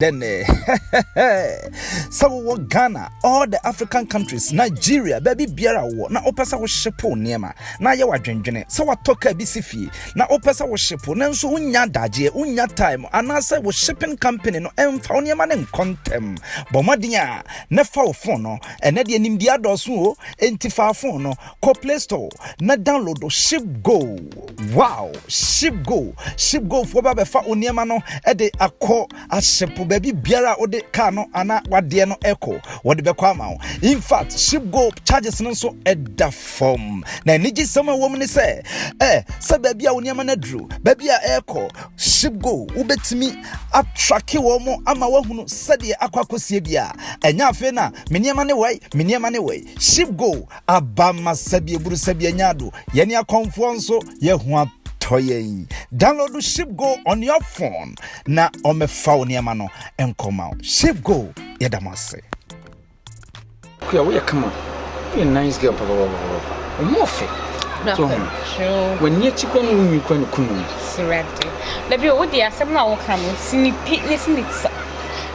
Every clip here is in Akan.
Then, so Ghana, all the African countries, Nigeria, baby biara wo na opesa wo shipo niema na ye wadwendwene so watoka bisifi na opesa wo shipo na nso unya daje unya time anase wo shipping company no emfa wo niema ne nkontem bomadinya ne fa wo phone no ene de nimdi adoso o entifa phone no ko Play Store na download o Ship Go. Wow, Ship Go for ba be fa wo niema no e de akọ ashipo baby biara ode car no ana wade no echo wode be kwa ma. In fact, Ship Go charges no so eda form na niji sama wo mni se baby a woniama na dru baby a echo Ship Go ubetimi attrack wo mo ama wahunu sade akwakosie bia enya afi na meniama ne wei Ship Go abama sabie buru sabie nyado ye ne Komfo nso ye hu download Ship Go on your phone na omefa oniama no enkoma Ship Go yedamase kuya we come on you nice girl papa omofe so when you chikwa no nwi kwa no kunu surrender lebi o de asem na wo kan sini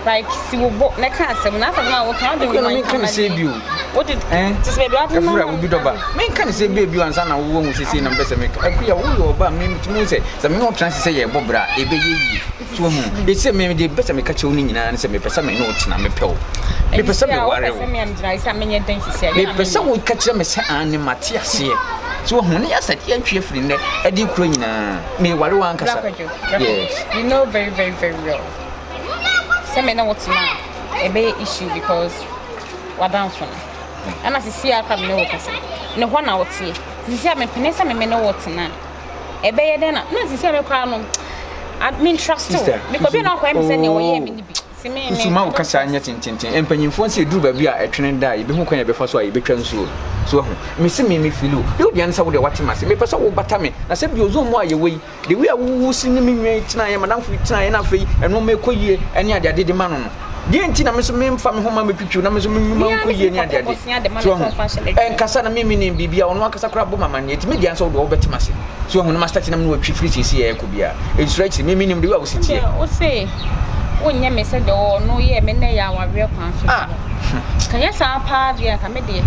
like si wo bo na kan asem na asem na wo kan de we kan say bi o what did just baby I don't know we doba me kan say baby ansa na wo mu sisi na mpese me akuya wo yo ba me mtimo say say me no trans say ye bobra e be ye so mu de say me de pese me ka che wo ni nyina say me pese me no tina me pew me pese me ware wo me am dry say me nye dan sisi me pese wo ka che me say an mate ase so hu ne yasa tie ntwe firi ne e di kuro nyina me ware wan kasa yes you know very very very well say me no what na e be issue because wadan fun ana sisi aka me no kasa ne ho na wotie sisi a me penesa me no what na e be ye den na sisi me kwa no I mean trust you because be na kwa me say ne wo ye me ni bi si ma kasa anya tintintin empanyimfo se duru ba bi a etwene da e be hu kwanya be fa so a e be twa nsuo so hu me se me filu e obi ansa wo de wate mase me pesa wo bata me na se bi ozo mu aye wei de we a wo si ni me nwen tina ye madam fu tina ye na afei eno me koyie ene ade ade de ma no no de enti na me so me mfa me homa me twitwu na me so me ma koyie ne ade ade so kasa na me ni bibia ono akasa kra bo mama ne enti me de ansa wo de wo bete mase so hu no master tina me wo twi free sisi ye ko bia e stretch me ni de we a wo sitie o say onye me se do no ye me na ya wawe kwan so kan ya sa pa dia ka me de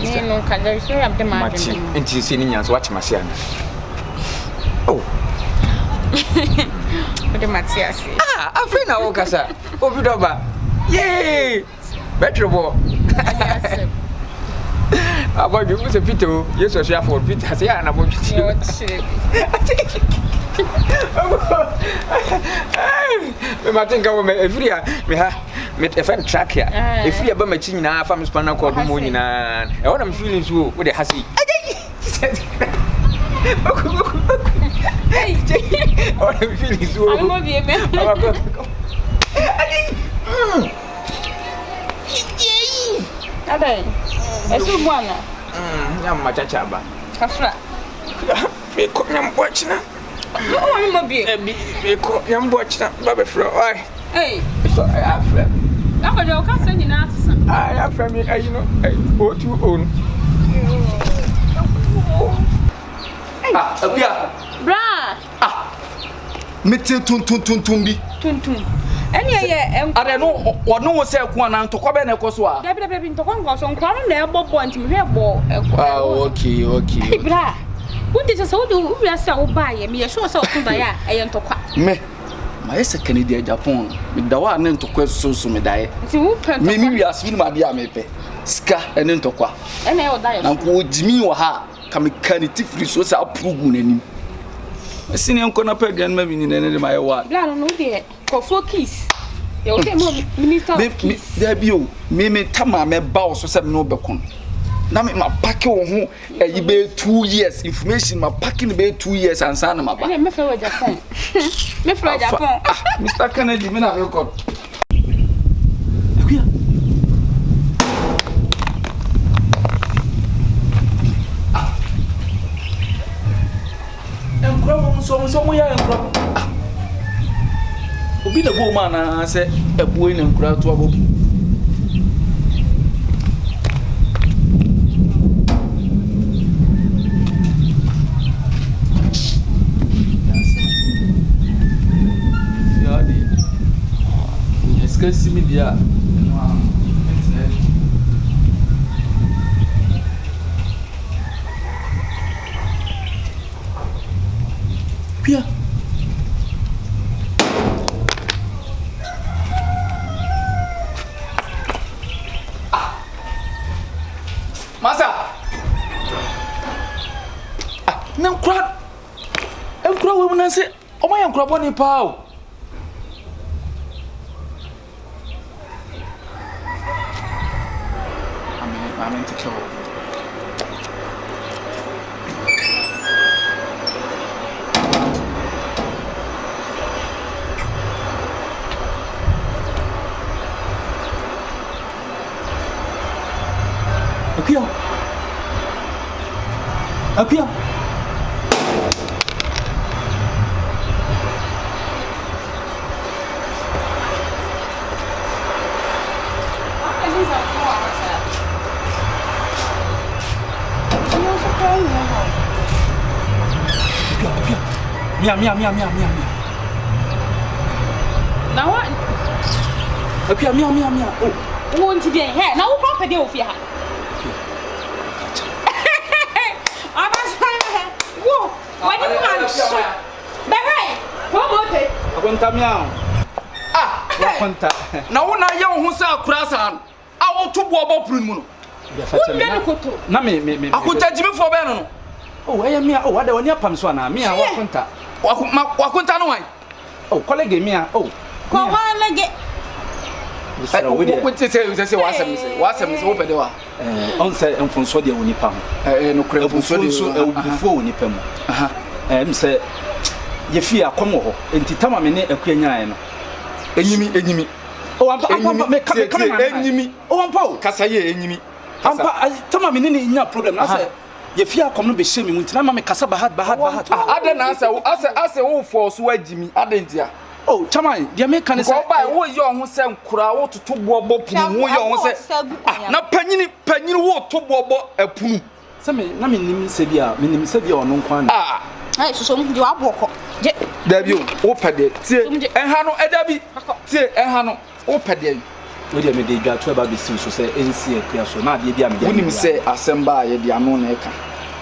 ni no ka there is no am de ma de enti si ni nyanso wache mase ana oh de Matias afri na wo kasa obi doba yay betrebo aba you say Peter yeso so for Peter say na bo Peter me matinga wo me efria me ha me efan track ya efria ba machi nyina fa me spana ko do mo nyina e wona me feelings wo de hasi hey wona me feelings wo I love you man adai esu bwana nyama chacha ba afra me ko nyambo china oh mo bi me ko nyambo china ba be fro oi hey so I afra na ko jo ka se nyina atisa I afra me you know o tu own apia bra mete tuntun bi eni ye are no ono wo se ku ana ntokwa be na ekoso a debi ntokwa ngoso nkwa no na ebobo ntimi hwe bo okay bra wonde so so do wi ase a wo ba ye me ye sure se o tun ba ya eye ntokwa me ma yesa Canada Japan me dawa na ntokwa so me dae ti wo pe me wi ase ma de a me pe ska ene ntokwa ene e o dae na ko jimi wo ha ka me kaniti free so sa aprugu nanim asini enko na pe gan ma bi ni ne de ma ye wa bla no de ko focus ye o ke mo minister of peace there be o me tama me ba o so se me no be kon na me ma pack wo ho e be 2 years information ma packing be 2 years ansa na ma ba me fe wa Japan me fe wa Japan Mr. Kennedy me na record so mo ya enkura obi na bo ma na se ebuo ni enkura to abo ya di Scarcely media. Pia. Masa. Na nkura. Nkura we mu na se, o ma ya nkura boni pa o. Amen to kill. Apia. Mia. Now what? Apia, mia. Oh. Won't you be here? Now what property of your hand? Whoa! Why do you want to? Baby, what about it? Akwanta mia. Ah, akwanta. Na wona ye ho sa akurasan. A wo to bo obopuru mu no. Na me. Akwanta jimi fo be no. Oh, eya mia. Oh, wada woni apam so na mia wakwanta. Wakwanta no wan. Oh, colleague mia. Oh. Ko colleague. Wo say wasem wo pede wa. On say enfonso de woni pam. No kra enfonso de before woni pam. Aha. Say ye fi akomo ho. Enti tama me ne akuanya no. Enyimi. Oh, ampa me enyimi. Oh, ampa kasa ye enyimi. Ampa tama me ne nya problem na say ye fi akomo be hye me mu ntina ma me kasa bahad. Ade na ase wo force wa jimi ade ntia. Oh, chaman, dia me kan say go buy wo ye ohun se nkura wo totobo obo punu wo ye ohun se na panyini wo tobo obo apunu se me na me nim se bia ono nkwan na ai so mu di wa boko je dabi o pede tie enha no edabi tie enha no o pede we dia me de dwa to ba be si so se ensi akua so na de bia me wonim se asemba ye de ano na eka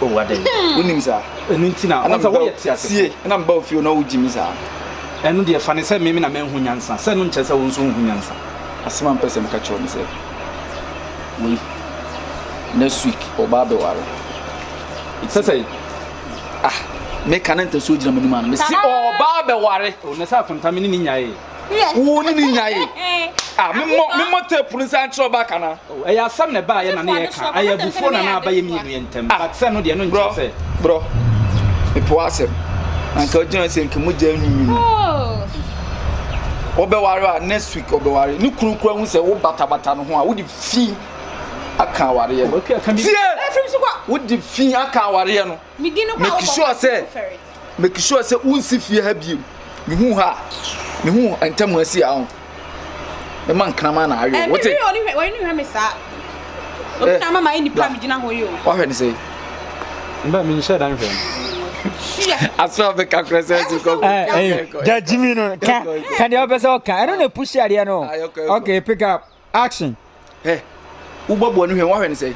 o wade wonim sa enu ntina na wo ye tie na mba ofio na wo jimi sa enu de fa ne se me na menhu nyansa se no nche se wo nso hu nyansa asema mpese mka cho ne se we next week oba be ware it say me kananta so jira manima me si oba be ware o ne sa konta me ni nyae wo ni nyae me tape ni san tro ba kana o ya sam ne ba ye na ne ye ka aya bufo na ba ye mienu ye ntem but se no de no nche se bro me po asem anka ojina se nke moja anu obe ware next week obe ware ni kurukura hu se wo bata no ho a wo di fi aka ware ye wo di fi aka ware ye no make sure say unsi fi ha biem me hu antam asi a ho me man krama na awe wo te why you have me sa o ta mama ni pa mi gina ho yo wa hwe ni say mba mi nshare dan hwe aswa be kakrese ko Jimmy no can you be so can I don't push area no okay pick up action ugbagbo no hwe wa hwe ni say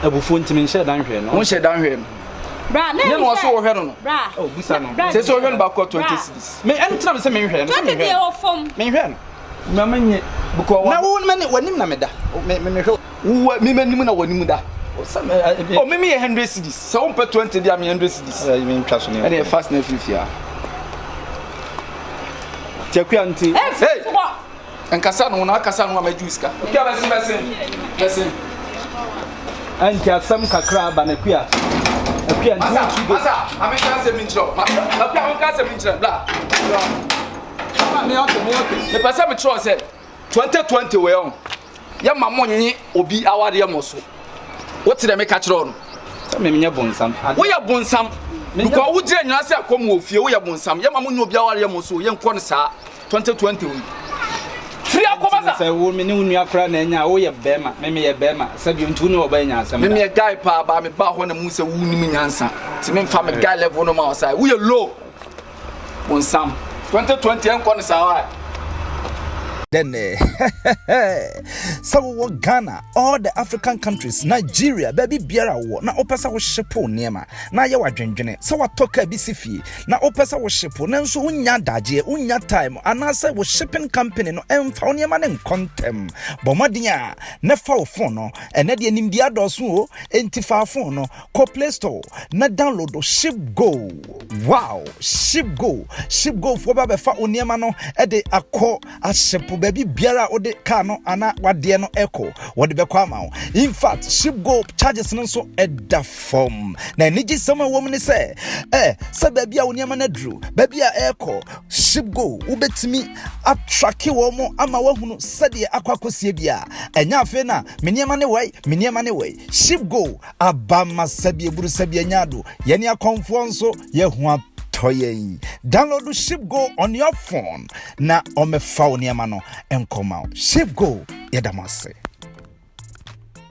abufo ntimi nshare dan hwe no won share dan hwe bra na no so wo hwe no bra oh busa no say so hwe no ba ko 20 cities me entra me say me hwe no so me hwe me hwe no mama nye buko na wo me wanim na me da me hwe wo me manim na wanim da oh me 100 cities so on pay 20 dia me 100 cities you mean trash no and fast na fifia tiaku anti hey enkasa no na akasa no ma juice okay besin anti asam kakra ba na kua akua masa ameka se minchro akua onka se minchro bla me okay me passa me tro se 2020 we on ya mamonye obi awade ya moso what did I make a tron? Me nya bonsam. We ya bonsam. Because wo gire nyina se akom wo fie wo ya bonsam. Ya mamu no bia ware ya moso ye nkɔ no saa 2020 we. Free akomaza. Say wo me ne unu akra na nya wo ye bema. Me ye bema. Sabi ntu ne oba nya asem. Me guy pa ba me ba ho na mu se wo nim nyansa. Ti me fa me guy level no ma osai. Wo ye low. Bonsam. 2020 nkɔ no saa wa. dene so Ghana, all the African countries, Nigeria, baby biara wo na opesa wo shipo niema na ye wadwendwene so watoka bisifi na opesa wo shipo na nso unya daje unya time anase wo shipping company no emfa niema ne kontem bomadinya na fa wo phone no ene de nim dia doso o entifa phone no ko Play Store na download Ship Go. Wow, Ship Go for baba fa oniema no e de akọ ashepo baby biara o de car no ana wade no echo wode be kwa ma. In fact, Ship Go charges no so e da form na niji sama wo mni se baby a oniema na dru baby a echo Ship Go ubetimi attrack wo mo ama wahunu sade akwakosie bia enya afi na meniema ne wei Ship Go abama sabie buru sabie nyado yeni akomfo nso ye hu toyen. Download Ship Go on your phone na omefa oniema no enkoma. Ship Go yedamase.